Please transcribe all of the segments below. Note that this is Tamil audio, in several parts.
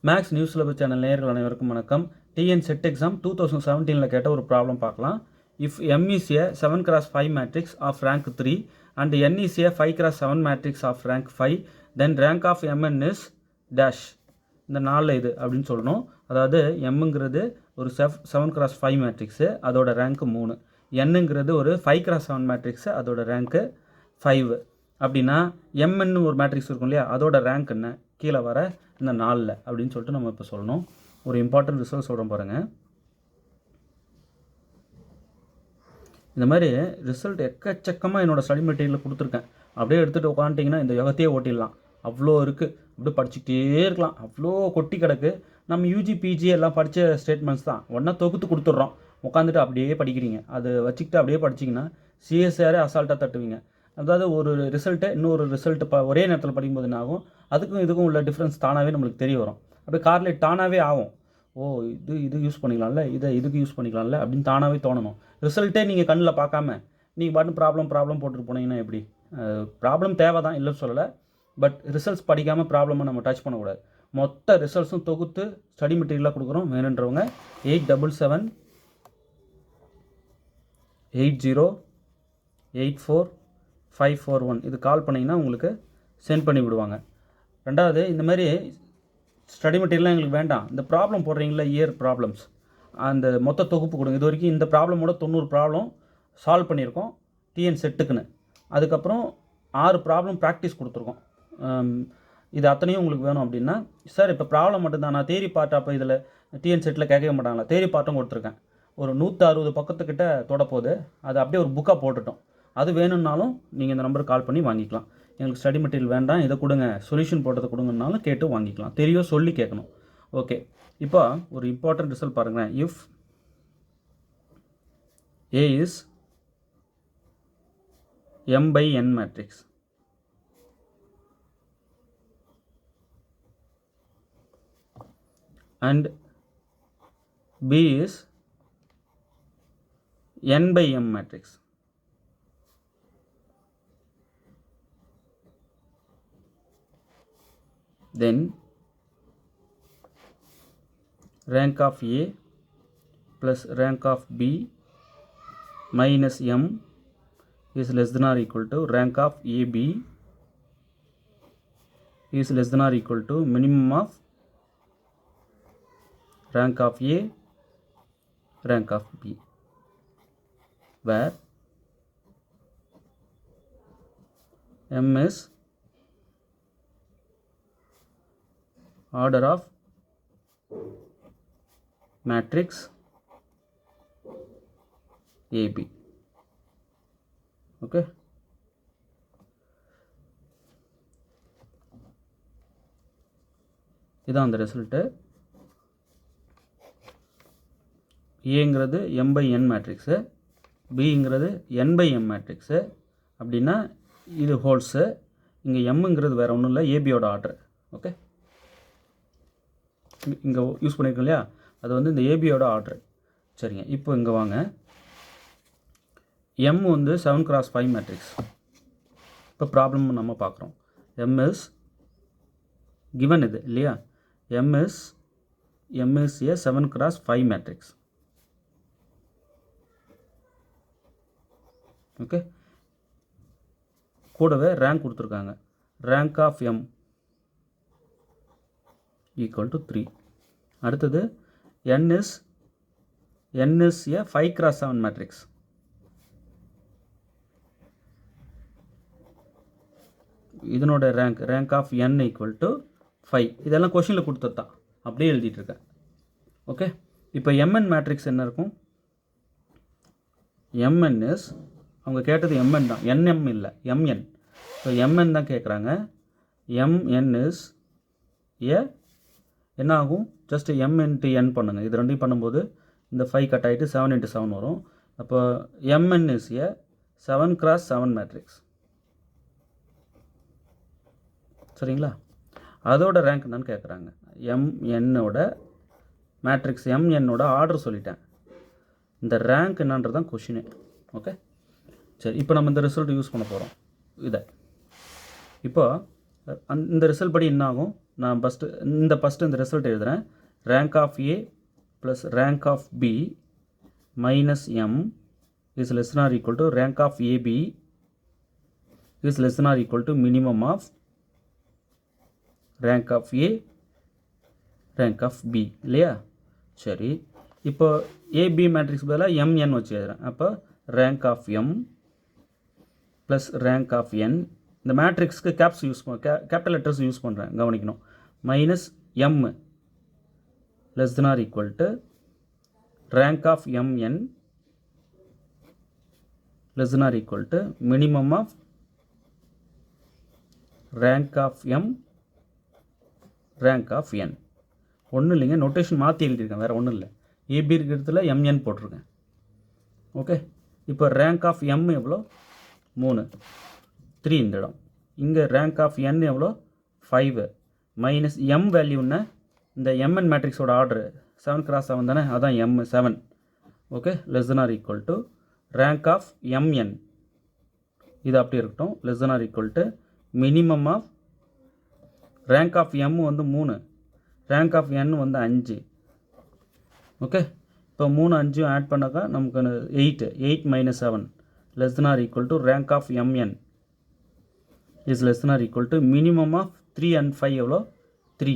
மேக்ஸ் நியூஸ் சிலபஸ் சேனல் நேயர்கள் அனைவருக்கும் வணக்கம். டிஎன் செட் எக்ஸாம் 2017 கேட்ட ஒரு ப்ராப்ளம் பார்க்கலாம். If M is a 7x5 matrix of rank 3 and N is a 5x7 matrix of rank 5, then rank of Mn is dash. இந்த நாளில் இது அப்படின்னு சொல்லணும். அதாவது எம்ங்கிறது ஒரு 7x5 மேட்ரிக்ஸு, அதோட ரேங்க்கு 3. என்னங்கிறது ஒரு 5x7 மேட்ரிக்ஸு, அதோட ரேங்க்கு 5. அப்படின்னா எம்என்னு ஒரு மேட்ரிக்ஸ் இருக்கும் இல்லையா, அதோட ரேங்க் என்ன கீழே வர இந்த நாளில் அப்படின்னு சொல்லிட்டு நம்ம இப்போ சொல்லணும். ஒரு இம்பார்ட்டன்ட் ரிசல்ட் சொல்கிறோம் பாருங்கள். இந்த மாதிரி ரிசல்ட் எக்கச்சக்கமாக என்னோடய ஸ்டடி மெட்டீரியலில் கொடுத்துருக்கேன். அப்படியே எடுத்துகிட்டு உட்காந்துட்டிங்கன்னா இந்த யுகத்தையே ஓட்டிடலாம். அவ்வளோ இருக்குது, அப்படியே படிச்சுக்கிட்டே இருக்கலாம். அவ்வளோ கொட்டி கிடக்கு. நம்ம யூஜி பிஜி எல்லாம் படித்த ஸ்டேட்மெண்ட்ஸ் தான் ஒன்றா தொகுத்து கொடுத்துட்றோம். உட்காந்துட்டு அப்படியே படிக்கிறீங்க. அது வச்சுக்கிட்டு அப்படியே படிச்சிங்கன்னா சிஎஸ்ஆரே அசால்ட்டாக தட்டுவீங்க. அதாவது ஒரு ரிசல்ட்டை இன்னொரு ரிசல்ட்டு ஒரே நேரத்தில் படிக்கும்போது என்ன ஆகும், அதுக்கும் இதுக்கும் உள்ள டிஃப்ரென்ஸ் தானாகவே நம்மளுக்கு தெரிய வரும். அப்படியே கார்லேட் தானாகவே ஆகும். ஓ இது யூஸ் பண்ணிக்கலாம்ல, இதுக்கு யூஸ் பண்ணிக்கலாம்ல அப்படின்னு தானாகவே தோணணும். ரிசல்ட்டே நீங்கள் கண்ணில் பார்க்காம நீங்கள் பாட்டு ப்ராப்ளம் போட்டுட்டு போனீங்கன்னா எப்படி? ப்ராப்ளம் தேவை தான், இல்லைன்னு சொல்லலை. பட் ரிசல்ட்ஸ் படிக்காமல் ப்ராப்ளமை நம்ம டச் பண்ணக்கூடாது. மொத்த ரிசல்ட்ஸும் தொகுத்து ஸ்டடி மெட்டீரியலாக கொடுக்குறோம். வேணுன்றவங்க 877 80 84 541 இது கால் பண்ணிங்கன்னா உங்களுக்கு சென்ட் பண்ணி விடுவாங்க. ரெண்டாவது, இந்த மாதிரி ஸ்டடி மெட்டீரியல்லாம் எங்களுக்கு வேண்டாம், இந்த ப்ராப்ளம் போடுறீங்களா, இயர் ப்ராப்ளம்ஸ், அந்த மொத்த தொகுப்பு கொடுங்க. இது வரைக்கும் இந்த ப்ராப்ளமோட 90 ப்ராப்ளம் சால்வ் பண்ணியிருக்கோம் டிஎன் செட்டுக்குன்னு. அதுக்கப்புறம் 6 ப்ராப்ளம் ப்ராக்டிஸ் கொடுத்துருக்கோம். இது அத்தனையும் உங்களுக்கு வேணும் அப்படின்னா, சார் இப்போ ப்ராப்ளம் மட்டும்தான், நான் தேரி பார்ட் அப்போ இதில் டிஎன் செட்டில் கேட்கவே மாட்டாங்களா, தேரி பார்ட்டும் கொடுத்துருக்கேன். ஒரு 160 பக்கத்துக்கிட்ட தொடப்போது, அது அப்படியே ஒரு புக்காக போட்டுட்டோம். அது வேணும்னாலும் நீங்கள் இந்த நம்பருக்கு கால் பண்ணி வாங்கிக்கலாம். எங்களுக்கு ஸ்டடி மெட்டீரியல் வேண்டாம், இதை கொடுங்க, சொல்யூஷன் போட்டதை கொடுங்கனாலும் கேட்டு வாங்கிக்கலாம். தெரியும் சொல்லி கேட்கணும். ஓகே, இப்போ ஒரு இம்பார்ட்டன்ட் ரிசல்ட் பாருங்களேன். If A is M by N matrix and B is N by M matrix, then rank of A plus rank of B minus M is less than or equal to rank of AB is less than or equal to minimum of rank of A, rank of B, where M is order of matrix AB. Okay, இதான் அந்த ரிசல்ட்டு. ஏங்கிறது M by N மேட்ரிக்ஸு, பிங்கிறது N by M மேட்ரிக்ஸு. அப்படின்னா இது ஹோல்ஸு, இங்கே எம்ங்கிறது வேறு ஒன்றும் இல்லை, ஏபியோட ஆர்டர். ஓகே, இங்கே யூஸ் பண்ணியிருக்கோம் இல்லையா, அது வந்து இந்த ஏபியோட ஆர்டர். சரிங்க, இப்போ இங்கே வாங்க. எம் வந்து 7x5 மேட்ரிக்ஸ். இப்போ ப்ராப்ளம் நம்ம பார்க்குறோம். எம் இஸ் கிவன் இது இல்லையா, M is a 7x5 matrix. Okay, கூடவே ரேங்க் கொடுத்துருக்காங்க. Rank of M equal to 3. அடுத்தது n is a 5x7 matrix. இதனோட rank of n equal to 5. இதெல்லாம் கொஷினில் கொடுத்தது தான், அப்படியே எழுதிட்டு இருக்கேன். ஓகே, இப்போ mn மேட்ரிக்ஸ் என்ன இருக்கும்? mn is, அவங்க கேட்டது mn தான், nm இல்லை, mn. ஸோ mn தான் கேட்குறாங்க. mn is a என்ன ஆகும், ஜஸ்ட் m இன்ட்டு n பண்ணுங்கள். இது ரெண்டையும் பண்ணும்போது இந்த 5 கட் ஆகிட்டு 7 இன்ட்டு 7 வரும். அப்போ mn is a 7x7 matrix. சரிங்களா, அதோட ரேங்க் என்னன்னு கேட்குறாங்க. mnோட மேட்ரிக்ஸ், mnோட ஆர்டர் சொல்லிட்டேன். இந்த ரேங்க் என்னன்றது தான் கொஷினு. ஓகே, சரி, இப்போ நம்ம இந்த ரிசல்ட் யூஸ் பண்ண போகிறோம். இதை இப்போ இந்த ரிசல்ட் படி என்ன ஆகும், நான் ஃபஸ்ட்டு இந்த ரிசல்ட் எழுதுகிறேன். Rank of A plus rank of B minus M is less or equal to rank of AB is less or equal to minimum of rank of A rank of B இல்லையா? சரி, இப்போ ஏபி மேட்ரிக்ஸ் பதிலாக எம்என் வச்சு எழுதுகிறேன். அப்போ rank of M plus rank of N. இந்த மேட்ரிக்ஸ்க்கு கேபிட்டல் லெட்டர்ஸ் யூஸ் பண்ணுறேன், கவனிக்கணும். Minus M less than or equal to rank of MN less than or equal to minimum of rank of M rank of N. ஒன்றும் இல்லைங்க, நோட்டேஷன் மாற்றி எழுதியிருக்கேன், வேறு ஒன்றும் இல்லை. ஏபி இருக்கிறதுல எம்என் போட்டிருக்கேன். ஓகே, இப்போ ரேங்க் ஆஃப் எம் எவ்வளோ? 3, 3 இந்த இடம். இங்கே ரேங்க் ஆஃப் என் எவ்வளோ? 5 மைனஸ் எம் வேல்யூன்னா இந்த எம்என் மேட்ரிக்ஸோட ஆர்டரு 7x7 தானே, அதான் M 7. Okay, less than or equal to rank of MN, இது அப்படி இருக்கட்டும், less than or equal to minimum of rank of M வந்து 3, ரேங்க் ஆஃப் என் வந்து 5. ஓகே, இப்போ 3 5 ஆட் பண்ணாக்கா நமக்கு 8 minus 7 less than or equal to rank of MN is less than or equal to minimum of 3 and 5 எவ்வளோ? 3.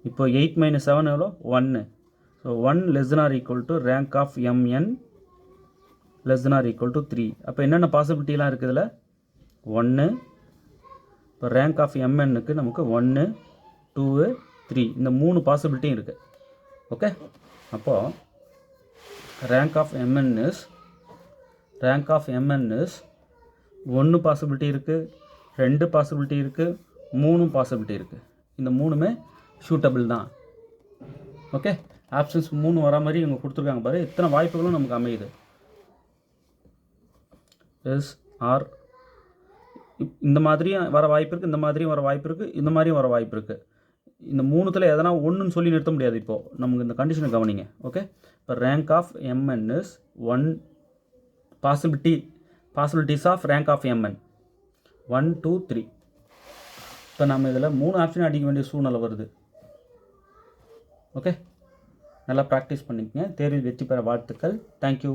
இப்போ 8 மைனஸ் 7 எவ்வளோ? 1. So 1 less than or equal to rank of MN less than or equal to 3. அப்போ என்னென்ன பாசிபிலிட்டிலாம் இருக்குது இதில்? 1. இப்போ ரேங்க் ஆஃப் எம்என்னுக்கு நமக்கு 1 2 3 இந்த 3 பாசிபிலிட்டியும் இருக்குது. ஓகே, அப்போது rank of MN is 1 possibility இருக்குது, 2 பாசிபிலிட்டி இருக்குது, 3 பாசிபிலிட்டி இருக்குது. இந்த 3மே ஷூட்டபிள் தான். ஓகே, ஆப்ஷன்ஸ் 3 வர மாதிரி இவங்க கொடுத்துருக்காங்க பாரு, இத்தனை வாய்ப்புகளும் நமக்கு அமையுது. எஸ் ஆர் இந்த மாதிரியும் வர வாய்ப்பு இருக்குது, இந்த மாதிரியும் வர வாய்ப்பு இருக்குது, இந்த மாதிரியும் வர வாய்ப்பு இருக்குது. இந்த 3த்தில் எதனா ஒன்றுன்னு சொல்லி நிறுத்த முடியாது. இப்போது நமக்கு இந்த கண்டிஷனை கவனிங்க. ஓகே, இப்போ rank of MN is 1 possibilities of rank of MN 1 2 3. இப்போ நம்ம இதில் 3 ஆப்ஷன் அடிக்க வேண்டிய சூழ்நிலை வருது. ஓகே, நல்லா ப்ராக்டிஸ் பண்ணிக்கங்க. தேர்வில் வெற்றி பெற வாழ்த்துக்கள். தேங்க்யூ.